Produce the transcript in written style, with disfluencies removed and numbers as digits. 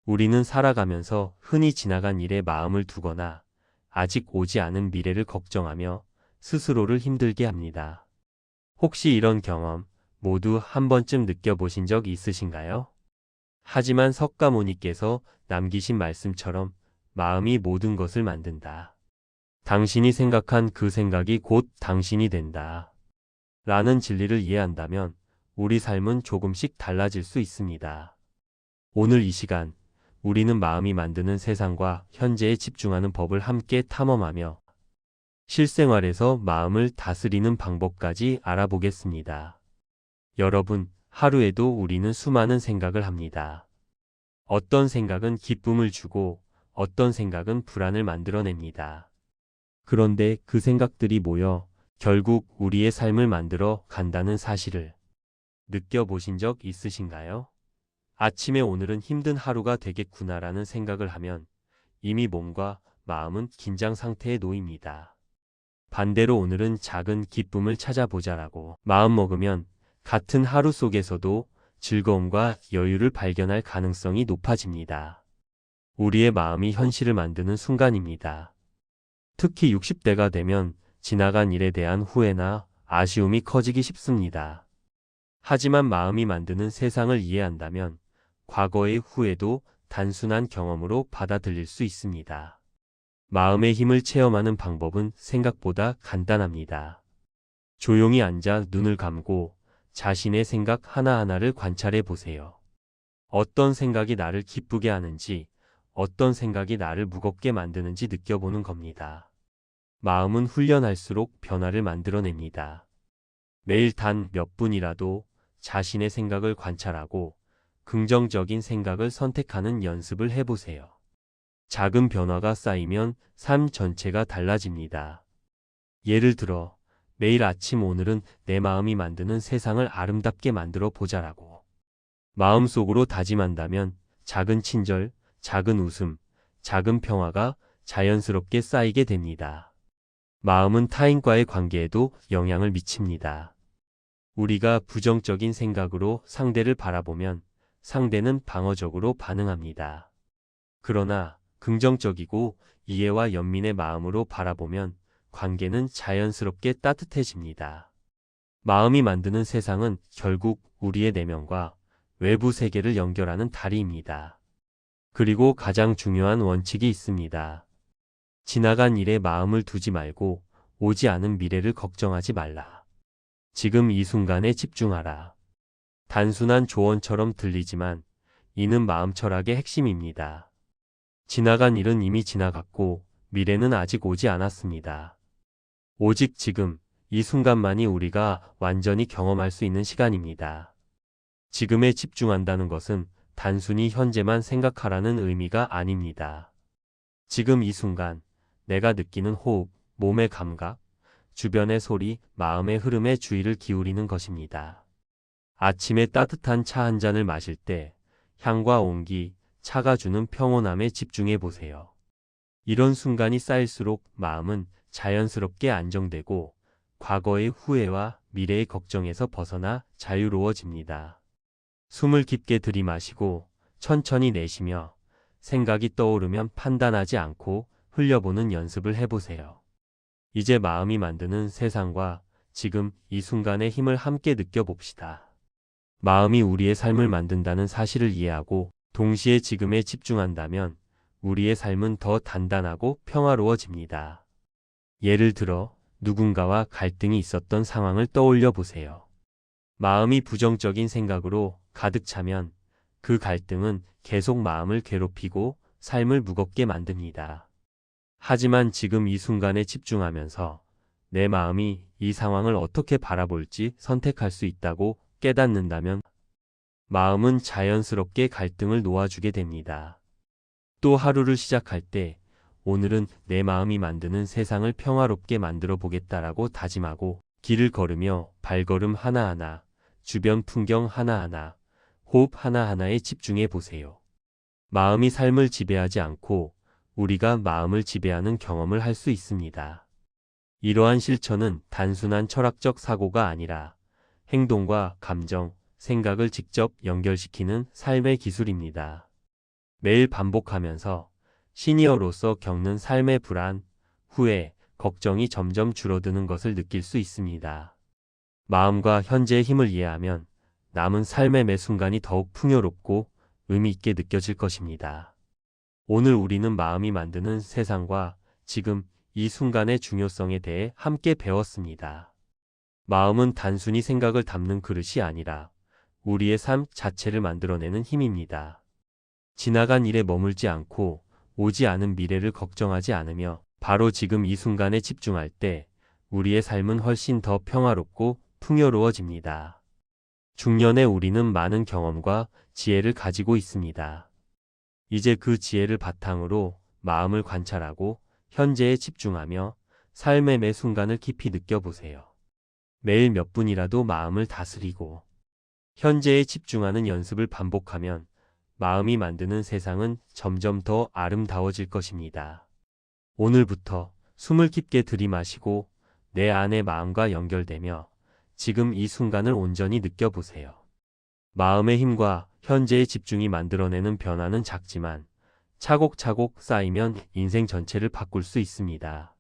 우리는 살아가면서 흔히 지나간 일에 마음을 두거나 아직 오지 않은 미래를 걱정하며 스스로를 힘들게 합니다. 혹시 이런 경험 모두 한 번쯤 느껴보신 적 있으신가요? 하지만 석가모니께서 남기신 말씀처럼 마음이 모든 것을 만든다. 당신이 생각한 그 생각이 곧 당신이 된다. 라는 진리를 이해한다면 우리 삶은 조금씩 달라질 수 있습니다. 오늘 이 시간, 우리는 마음이 만드는 세상과 현재에 집중하는 법을 함께 탐험하며 실생활에서 마음을 다스리는 방법까지 알아보겠습니다. 여러분, 하루에도 우리는 수많은 생각을 합니다. 어떤 생각은 기쁨을 주고 어떤 생각은 불안을 만들어냅니다. 그런데 그 생각들이 모여 결국 우리의 삶을 만들어 간다는 사실을 느껴보신 적 있으신가요? 아침에 오늘은 힘든 하루가 되겠구나라는 생각을 하면 이미 몸과 마음은 긴장 상태에 놓입니다. 반대로 오늘은 작은 기쁨을 찾아보자라고 마음먹으면 같은 하루 속에서도 즐거움과 여유를 발견할 가능성이 높아집니다. 우리의 마음이 현실을 만드는 순간입니다. 특히 60대가 되면 지나간 일에 대한 후회나 아쉬움이 커지기 쉽습니다. 하지만 마음이 만드는 세상을 이해한다면 과거의 후회도 단순한 경험으로 받아들일 수 있습니다. 마음의 힘을 체험하는 방법은 생각보다 간단합니다. 조용히 앉아 눈을 감고 자신의 생각 하나하나를 관찰해 보세요. 어떤 생각이 나를 기쁘게 하는지, 어떤 생각이 나를 무겁게 만드는지 느껴보는 겁니다. 마음은 훈련할수록 변화를 만들어냅니다. 매일 단 몇 분이라도 자신의 생각을 관찰하고 긍정적인 생각을 선택하는 연습을 해보세요. 작은 변화가 쌓이면 삶 전체가 달라집니다. 예를 들어, 매일 아침 오늘은 내 마음이 만드는 세상을 아름답게 만들어 보자라고 마음속으로 다짐한다면 작은 친절, 작은 웃음, 작은 평화가 자연스럽게 쌓이게 됩니다. 마음은 타인과의 관계에도 영향을 미칩니다. 우리가 부정적인 생각으로 상대를 바라보면 상대는 방어적으로 반응합니다. 그러나 긍정적이고 이해와 연민의 마음으로 바라보면 관계는 자연스럽게 따뜻해집니다. 마음이 만드는 세상은 결국 우리의 내면과 외부 세계를 연결하는 다리입니다. 그리고 가장 중요한 원칙이 있습니다. 지나간 일에 마음을 두지 말고 오지 않은 미래를 걱정하지 말라. 지금 이 순간에 집중하라. 단순한 조언처럼 들리지만 이는 마음 철학의 핵심입니다. 지나간 일은 이미 지나갔고 미래는 아직 오지 않았습니다. 오직 지금, 이 순간만이 우리가 완전히 경험할 수 있는 시간입니다. 지금에 집중한다는 것은 단순히 현재만 생각하라는 의미가 아닙니다. 지금 이 순간, 내가 느끼는 호흡, 몸의 감각, 주변의 소리, 마음의 흐름에 주의를 기울이는 것입니다. 아침에 따뜻한 차 한 잔을 마실 때 향과 온기, 차가 주는 평온함에 집중해 보세요. 이런 순간이 쌓일수록 마음은 자연스럽게 안정되고 과거의 후회와 미래의 걱정에서 벗어나 자유로워집니다. 숨을 깊게 들이마시고 천천히 내쉬며 생각이 떠오르면 판단하지 않고 흘려보는 연습을 해보세요. 이제 마음이 만드는 세상과 지금 이 순간의 힘을 함께 느껴봅시다. 마음이 우리의 삶을 만든다는 사실을 이해하고 동시에 지금에 집중한다면 우리의 삶은 더 단단하고 평화로워집니다. 예를 들어 누군가와 갈등이 있었던 상황을 떠올려 보세요. 마음이 부정적인 생각으로 가득 차면 그 갈등은 계속 마음을 괴롭히고 삶을 무겁게 만듭니다. 하지만 지금 이 순간에 집중하면서 내 마음이 이 상황을 어떻게 바라볼지 선택할 수 있다고 깨닫는다면 마음은 자연스럽게 갈등을 놓아주게 됩니다. 또 하루를 시작할 때 오늘은 내 마음이 만드는 세상을 평화롭게 만들어 보겠다라고 다짐하고 길을 걸으며 발걸음 하나하나, 주변 풍경 하나하나, 호흡 하나하나에 집중해 보세요. 마음이 삶을 지배하지 않고 우리가 마음을 지배하는 경험을 할 수 있습니다. 이러한 실천은 단순한 철학적 사고가 아니라 행동과 감정, 생각을 직접 연결시키는 삶의 기술입니다. 매일 반복하면서 시니어로서 겪는 삶의 불안, 후회, 걱정이 점점 줄어드는 것을 느낄 수 있습니다. 마음과 현재의 힘을 이해하면 남은 삶의 매 순간이 더욱 풍요롭고 의미 있게 느껴질 것입니다. 오늘 우리는 마음이 만드는 세상과 지금 이 순간의 중요성에 대해 함께 배웠습니다. 마음은 단순히 생각을 담는 그릇이 아니라 우리의 삶 자체를 만들어내는 힘입니다. 지나간 일에 머물지 않고 오지 않은 미래를 걱정하지 않으며 바로 지금 이 순간에 집중할 때 우리의 삶은 훨씬 더 평화롭고 풍요로워집니다. 중년의 우리는 많은 경험과 지혜를 가지고 있습니다. 이제 그 지혜를 바탕으로 마음을 관찰하고 현재에 집중하며 삶의 매 순간을 깊이 느껴보세요. 매일 몇 분이라도 마음을 다스리고 현재에 집중하는 연습을 반복하면 마음이 만드는 세상은 점점 더 아름다워질 것입니다. 오늘부터 숨을 깊게 들이마시고 내 안의 마음과 연결되며 지금 이 순간을 온전히 느껴보세요. 마음의 힘과 현재의 집중이 만들어내는 변화는 작지만 차곡차곡 쌓이면 인생 전체를 바꿀 수 있습니다.